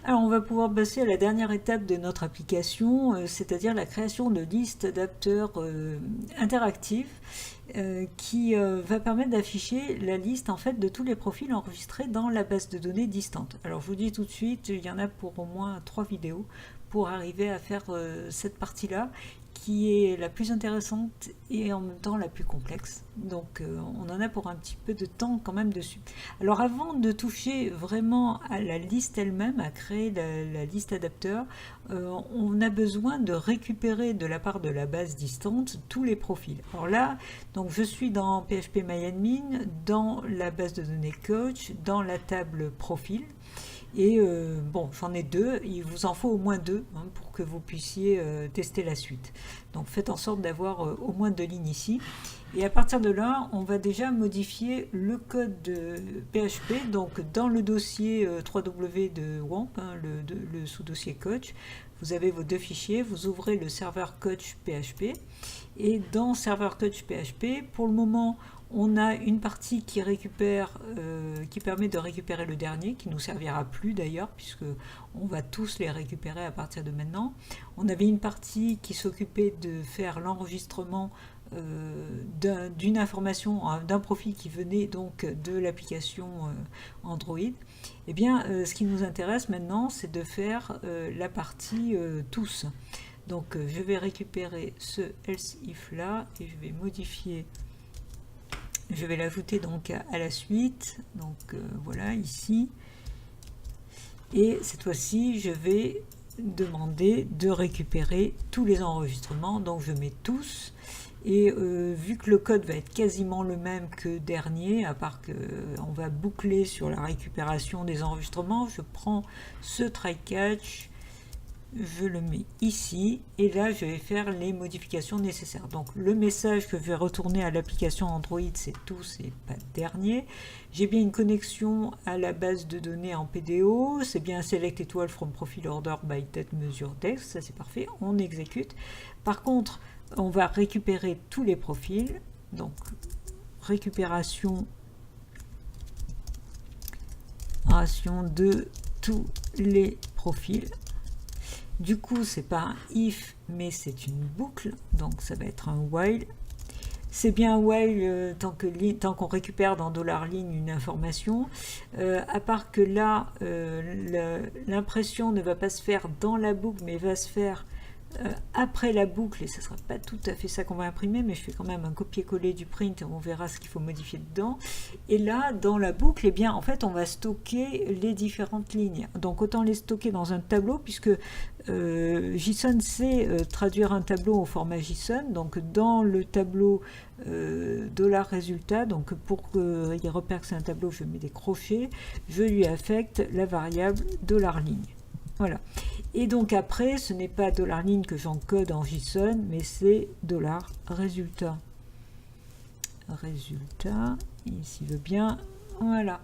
Alors, on va pouvoir passer à la dernière étape de notre application, c'est-à-dire la création de listes adapteurs interactifs qui va permettre d'afficher la liste en fait de tous les profils enregistrés dans la base de données distante. Alors, je vous dis tout de suite, il y en a pour au moins 3 vidéos pour arriver à faire cette partie-là qui est la plus intéressante et en même temps la plus complexe. Donc on en a pour un petit peu de temps quand même dessus. Alors avant de toucher vraiment à la liste elle-même, à créer la liste adapteur, on a besoin de récupérer de la part de la base distante tous les profils. Alors là, donc je suis dans PHP-MyAdmin, dans la base de données coach, dans la table profil. Et bon, j'en ai deux, il vous en faut au moins deux hein, pour que vous puissiez tester la suite. Donc faites en sorte d'avoir au moins deux lignes ici. Et à partir de là, on va déjà modifier le code de PHP. Donc dans le dossier 3W de WAMP, hein, le sous-dossier coach, vous avez vos deux fichiers, vous ouvrez le serveur coach PHP. Et dans serveur coach PHP, pour le moment, on a une partie qui récupère, qui permet de récupérer le dernier, qui ne nous servira plus d'ailleurs, puisque on va tous les récupérer à partir de maintenant. On avait une partie qui s'occupait de faire l'enregistrement d'une information, d'un profil qui venait donc de l'application Android. Eh bien, ce qui nous intéresse maintenant, c'est de faire la partie tous. Donc, je vais récupérer ce else if là et je vais modifier. Je vais l'ajouter donc à la suite, donc voilà ici, et cette fois-ci je vais demander de récupérer tous les enregistrements, donc je mets tous, et vu que le code va être quasiment le même que dernier, à part qu'on va boucler sur la récupération des enregistrements, je prends ce try catch, je le mets ici et là je vais faire les modifications nécessaires. Donc le message que je vais retourner à l'application Android, c'est tous et pas dernier. J'ai bien une connexion à la base de données en PDO, c'est bien select étoile from profile order by date mesure text, ça c'est parfait, on exécute. Par contre, on va récupérer tous les profils, donc récupération de tous les profils. Du coup, c'est pas un if, mais c'est une boucle, donc ça va être un while. C'est bien un while tant qu'on récupère dans $line une information, à part que là, l'impression ne va pas se faire dans la boucle, mais va se faire après la boucle, et ce ne sera pas tout à fait ça qu'on va imprimer, mais je fais quand même un copier-coller du print et on verra ce qu'il faut modifier dedans. Et là, dans la boucle, eh bien, en fait, on va stocker les différentes lignes. Donc, autant les stocker dans un tableau, puisque JSON sait traduire un tableau au format JSON. Donc, dans le tableau $résultat, donc pour qu'il repère que c'est un tableau, je mets des crochets, je lui affecte la variable $ligne. Voilà. Et donc après, ce n'est pas $ligne que j'encode en JSON, mais c'est $résultat. Résultat, ici veut bien, voilà.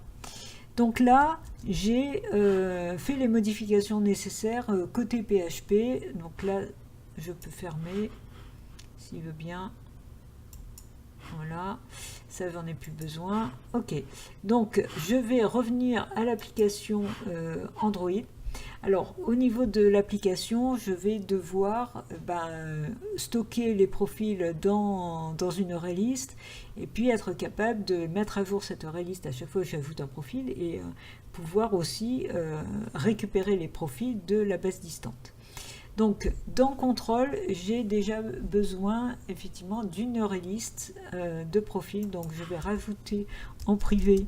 Donc là, j'ai fait les modifications nécessaires côté PHP. Donc là, je peux fermer, s'il veut bien. Voilà, ça j'en ai plus besoin. Ok, donc je vais revenir à l'application Android. Alors, au niveau de l'application, je vais devoir stocker les profils dans une array list et puis être capable de mettre à jour cette array list à chaque fois que j'ajoute un profil et pouvoir aussi récupérer les profils de la base distante. Donc, dans Control, j'ai déjà besoin effectivement d'une array list de profils. Donc, je vais rajouter en privé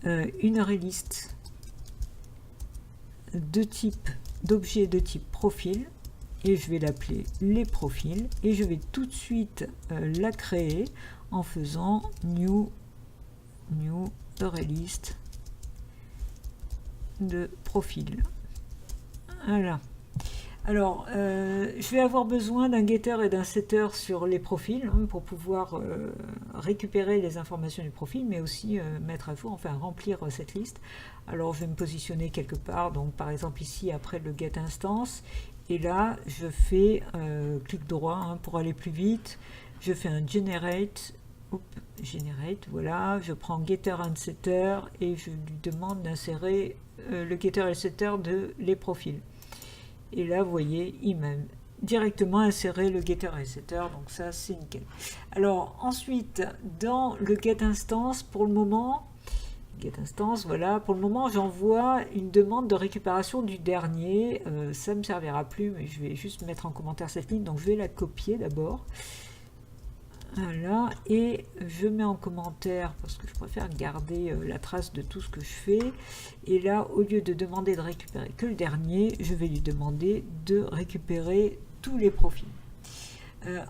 une array list d'objets de type profil et je vais l'appeler les profils et je vais tout de suite la créer en faisant new array list de profil. Voilà. Alors, je vais avoir besoin d'un getter et d'un setter sur les profils pour pouvoir récupérer les informations du profil, mais aussi mettre à jour, enfin remplir cette liste. Alors, je vais me positionner quelque part, donc par exemple ici après le get instance, et là je fais clic droit pour aller plus vite. Je fais un generate hop, generate, voilà, je prends getter and setter et je lui demande d'insérer le getter et le setter de les profils. Et là, vous voyez, il m'a directement inséré le getter et le setter, donc ça, c'est nickel. Alors, ensuite, dans le get instance, pour le moment, get instance, voilà, pour le moment, j'envoie une demande de récupération du dernier. Ça ne me servira plus, mais je vais juste mettre en commentaire cette ligne, donc je vais la copier d'abord. Voilà, et je mets en commentaire parce que je préfère garder la trace de tout ce que je fais. Et là, au lieu de demander de récupérer que le dernier, je vais lui demander de récupérer tous les profils.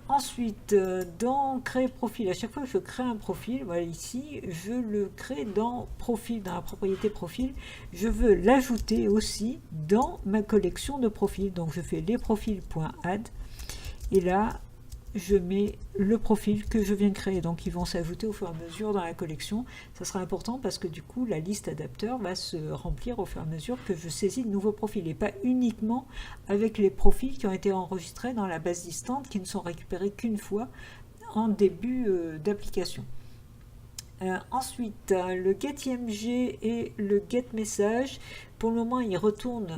Ensuite, dans créer profil, à chaque fois que je crée un profil, voilà ici, je le crée dans profil, dans la propriété profil. Je veux l'ajouter aussi dans ma collection de profils. Donc je fais les profils.add et là, je mets le profil que je viens de créer, donc ils vont s'ajouter au fur et à mesure dans la collection. Ça sera important parce que du coup la liste adapteur va se remplir au fur et à mesure que je saisis de nouveaux profils et pas uniquement avec les profils qui ont été enregistrés dans la base distante qui ne sont récupérés qu'une fois en début d'application. Ensuite, le getIMG et le getMessage, pour le moment, ils retournent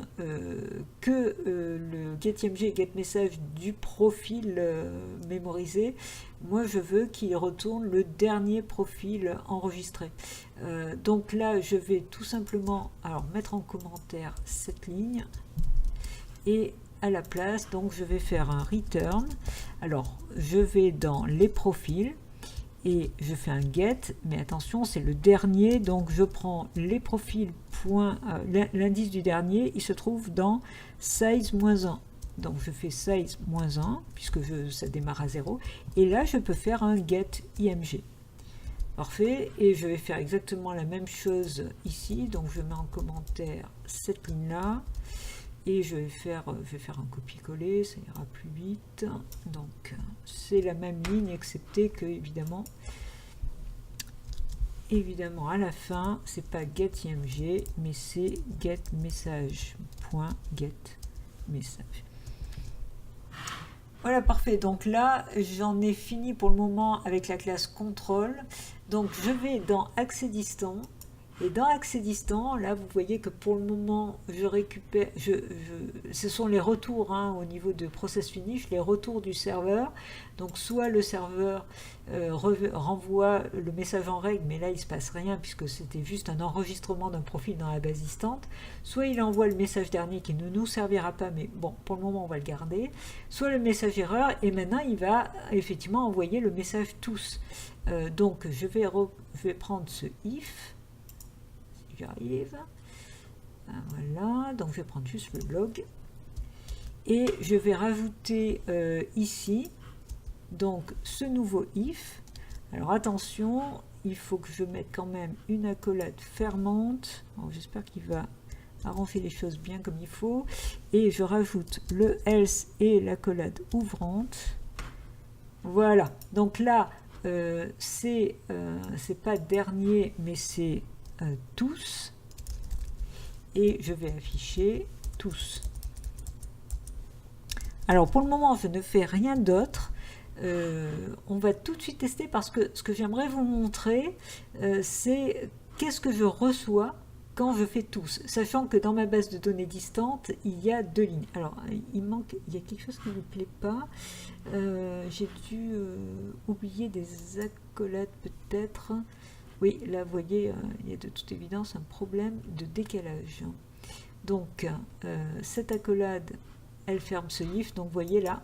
que le getIMG et getMessage du profil mémorisé. Moi, je veux qu'il retourne le dernier profil enregistré. Donc là, je vais tout simplement mettre en commentaire cette ligne et à la place, donc je vais faire un return. Alors, je vais dans les profils et je fais un get, mais attention, c'est le dernier, donc je prends les profils, l'indice du dernier, il se trouve dans size-1. Donc je fais size-1, puisque ça démarre à 0, et là je peux faire un get img. Parfait, et je vais faire exactement la même chose ici, donc je mets en commentaire cette ligne-là, et je vais faire un copier-coller, ça ira plus vite. Donc c'est la même ligne, excepté que évidemment à la fin c'est pas getIMG mais c'est getMessage.getMessage. Voilà, parfait. Donc là j'en ai fini pour le moment avec la classe contrôle. Donc je vais dans accès distant. Et dans accès distant, là, vous voyez que pour le moment, je récupère, ce sont les retours au niveau de process finish, les retours du serveur. Donc, soit le serveur renvoie le message en règle, mais là, il ne se passe rien puisque c'était juste un enregistrement d'un profil dans la base distante. Soit il envoie le message dernier qui ne nous servira pas, mais bon, pour le moment, on va le garder. Soit le message erreur, et maintenant, il va effectivement envoyer le message tous. Donc, je vais prendre ce if. J'arrive, voilà, donc je vais prendre juste le log et je vais rajouter ici donc ce nouveau if. Alors attention, il faut que je mette quand même une accolade fermante. J'espère qu'il va arranger les choses bien comme il faut, et je rajoute le else et l'accolade ouvrante. Voilà, donc là c'est pas dernier mais c'est tous, et je vais afficher tous. Alors pour le moment je ne fais rien d'autre. On va tout de suite tester parce que ce que j'aimerais vous montrer c'est qu'est-ce que je reçois quand je fais tous, sachant que dans ma base de données distante il y a 2 lignes. Alors il y a quelque chose qui ne me plaît pas. J'ai dû oublier des accolades peut-être. Oui, là, vous voyez, il y a de toute évidence un problème de décalage. Donc, cette accolade, elle ferme ce if. Donc, vous voyez là,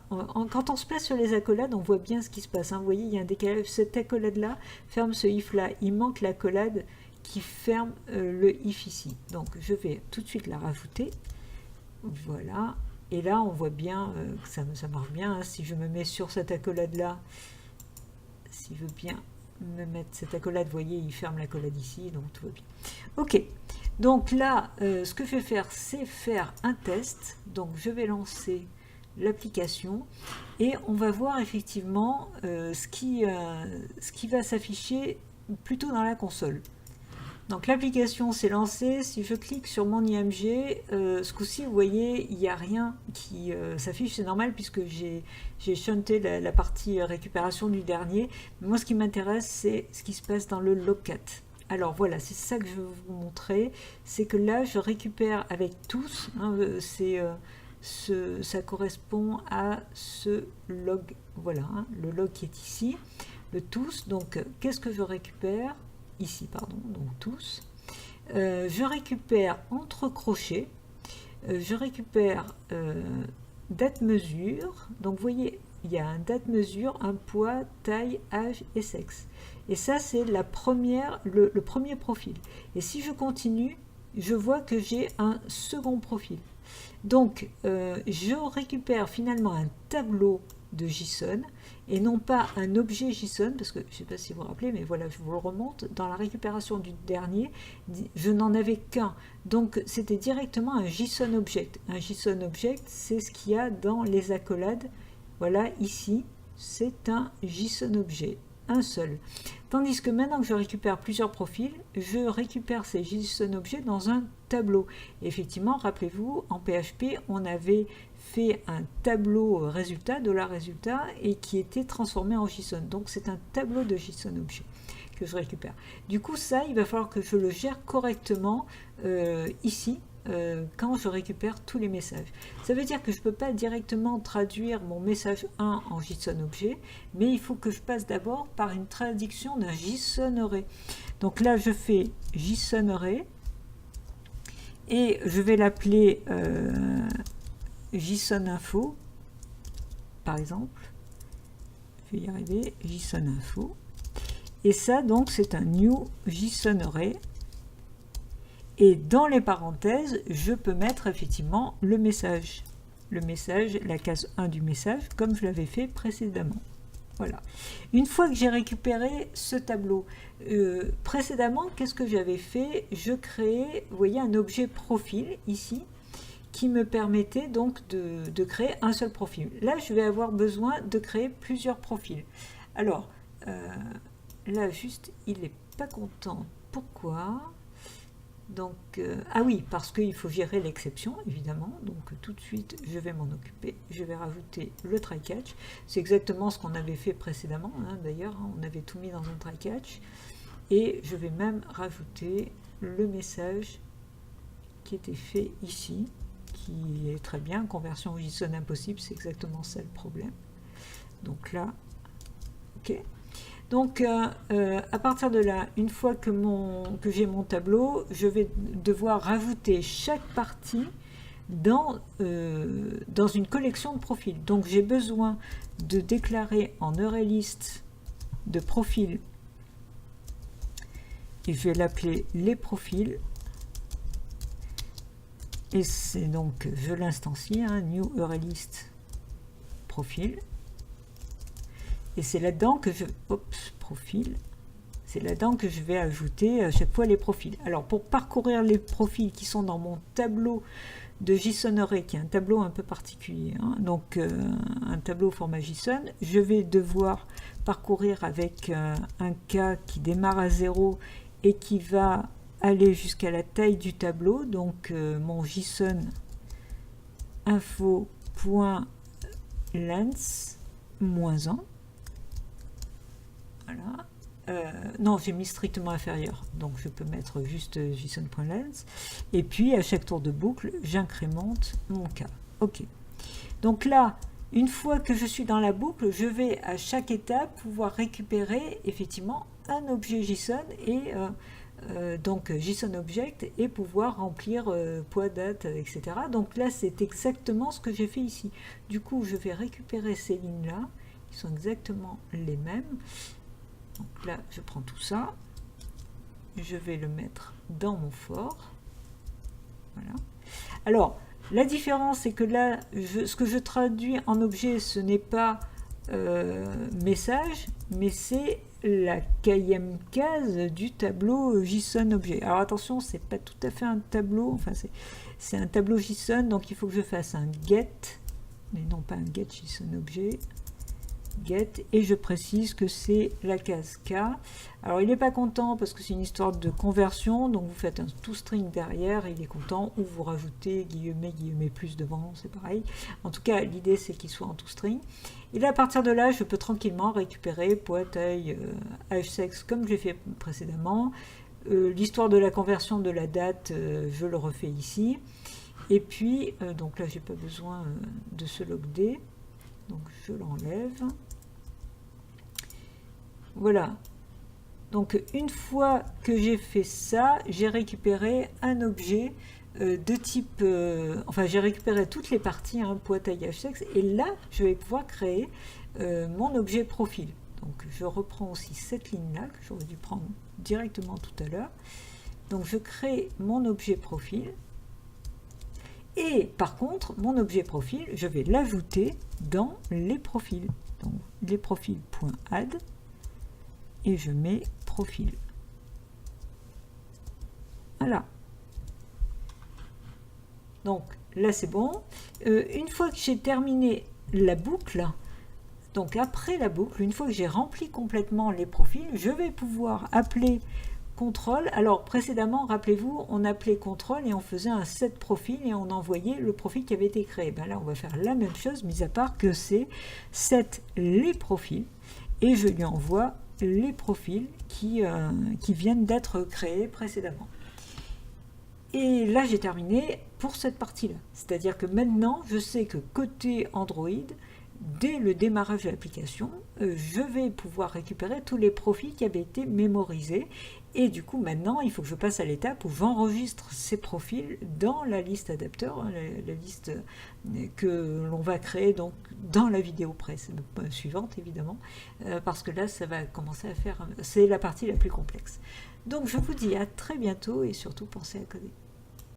quand on se place sur les accolades, on voit bien ce qui se passe. Vous voyez, il y a un décalage. Cette accolade-là ferme ce if-là. Il manque l'accolade qui ferme le if ici. Donc, je vais tout de suite la rajouter. Voilà. Et là, on voit bien que ça marche bien. Si je me mets sur cette accolade-là, si je veux bien me mettre cette accolade, vous voyez, il ferme l'accolade ici, donc tout va bien. Ok, donc là, ce que je vais faire, c'est faire un test. Donc je vais lancer l'application et on va voir effectivement ce qui va s'afficher plutôt dans la console. Donc l'application s'est lancée. Si je clique sur mon IMG, ce coup-ci, vous voyez, il n'y a rien qui s'affiche. C'est normal puisque j'ai shunté la partie récupération du dernier. Mais moi, ce qui m'intéresse, c'est ce qui se passe dans le Logcat. Alors voilà, c'est ça que je veux vous montrer. C'est que là, je récupère avec tous. Hein, ça correspond à ce log. Voilà, hein, le log qui est ici. Le tous. Donc, qu'est-ce que je récupère ? Ici, pardon, donc tous. Je récupère entre crochets, je récupère date mesure. Donc vous voyez, il y a un date mesure, un poids, taille, âge et sexe. Et ça, c'est le premier profil. Et si je continue, je vois que j'ai un second profil. Donc, je récupère finalement un tableau de JSON et non pas un objet JSON, parce que je ne sais pas si vous vous rappelez, mais voilà, je vous le remonte. Dans la récupération du dernier, je n'en avais qu'un. Donc, c'était directement un JSON object. Un JSON object, c'est ce qu'il y a dans les accolades. Voilà, ici, c'est un JSON objet, un seul. Tandis que maintenant que je récupère plusieurs profils, je récupère ces JSON objets dans un tableau. Et effectivement, rappelez-vous, en PHP, on avait fait un tableau résultat, $résultat, et qui était transformé en JSON. Donc c'est un tableau de JSON objet que je récupère. Du coup, ça, il va falloir que je le gère correctement ici, quand je récupère tous les messages. Ça veut dire que je ne peux pas directement traduire mon message 1 en JSON objet, mais il faut que je passe d'abord par une traduction d'un JSON array. Donc là, je fais JSON array, et je vais l'appeler JSON info, par exemple. Je vais y arriver, JSON info. Et ça, donc, c'est un new JSON array. Et dans les parenthèses, je peux mettre effectivement le message. Le message, la case 1 du message, comme je l'avais fait précédemment. Voilà. Une fois que j'ai récupéré ce tableau, précédemment, qu'est-ce que j'avais fait? Je créais, vous voyez, un objet profil ici, qui me permettait donc de créer un seul profil. Là, je vais avoir besoin de créer plusieurs profils. Alors, là, juste, il n'est pas content. Pourquoi? Donc, ah oui, parce qu'il faut gérer l'exception, évidemment. Donc, tout de suite, je vais m'en occuper. Je vais rajouter le try-catch. C'est exactement ce qu'on avait fait précédemment, hein, d'ailleurs. Hein, on avait tout mis dans un try-catch. Et je vais même rajouter le message qui était fait ici, qui est très bien. Conversion au JSON impossible, c'est exactement ça le problème. Donc là, ok. Donc, à partir de là, une fois que j'ai mon tableau, je vais devoir rajouter chaque partie dans une collection de profils. Donc, j'ai besoin de déclarer en ArrayList de profils, et je vais l'appeler les profils. Et c'est donc, je l'instancie, hein, new ArrayList profil. Et c'est là-dedans que c'est là-dedans que je vais ajouter à chaque fois les profils. Alors, pour parcourir les profils qui sont dans mon tableau de JSON array, qui est un tableau un peu particulier, hein, donc un tableau au format JSON, je vais devoir parcourir avec un cas qui démarre à 0 et qui va aller jusqu'à la taille du tableau, donc mon JSON info.length -1. Voilà. Non, j'ai mis strictement inférieur, donc je peux mettre juste JSON.length. Et puis, à chaque tour de boucle, j'incrémente mon cas. OK. Donc là, une fois que je suis dans la boucle, je vais à chaque étape pouvoir récupérer effectivement un objet JSON et donc JSON object et pouvoir remplir poids, date, etc. Donc là, c'est exactement ce que j'ai fait ici. Du coup, je vais récupérer ces lignes-là, qui sont exactement les mêmes. Donc là, je prends tout ça, je vais le mettre dans mon for. Voilà. Alors, la différence, c'est que là, ce que je traduis en objet, ce n'est pas message, mais c'est la 4e case du tableau JSON objet. Alors attention, c'est pas tout à fait un tableau, enfin c'est un tableau JSON, donc il faut que je fasse un get, mais non pas un get JSON objet. get, et je précise que c'est la case K. Alors il n'est pas content parce que c'est une histoire de conversion, donc vous faites un toString derrière, il est content, ou vous rajoutez guillemets, guillemets plus devant, c'est pareil. En tout cas, l'idée c'est qu'il soit en toString. Et là, à partir de là, je peux tranquillement récupérer pointeuil hsex comme j'ai fait précédemment. L'histoire de la conversion de la date, je le refais ici. Et puis, donc là, j'ai pas besoin de ce logd, donc je l'enlève. Voilà. Donc, une fois que j'ai fait ça, j'ai récupéré un objet de type... enfin, j'ai récupéré toutes les parties, pointeuil hsex, et là, je vais pouvoir créer mon objet profil. Donc, je reprends aussi cette ligne-là, que j'aurais dû prendre directement tout à l'heure. Donc, je crée mon objet profil. Et par contre, mon objet profil, je vais l'ajouter dans les profils. Donc, les profils.add, et je mets profil. Voilà. Donc, là, c'est bon. Une fois que j'ai terminé la boucle, donc après la boucle, une fois que j'ai rempli complètement les profils, je vais pouvoir appeler contrôle. Alors précédemment, rappelez-vous, on appelait contrôle et on faisait un set profil et on envoyait le profil qui avait été créé. Ben là, on va faire la même chose, mis à part que c'est set les profils et je lui envoie les profils qui viennent d'être créés précédemment. Et là, j'ai terminé pour cette partie-là. C'est-à-dire que maintenant, je sais que côté Android, dès le démarrage de l'application, je vais pouvoir récupérer tous les profils qui avaient été mémorisés. Et du coup, maintenant, il faut que je passe à l'étape où j'enregistre ces profils dans la liste adapteur, la liste que l'on va créer donc dans la vidéo suivante, évidemment, parce que là, ça va commencer à faire... C'est la partie la plus complexe. Donc, je vous dis à très bientôt et surtout, pensez à coder.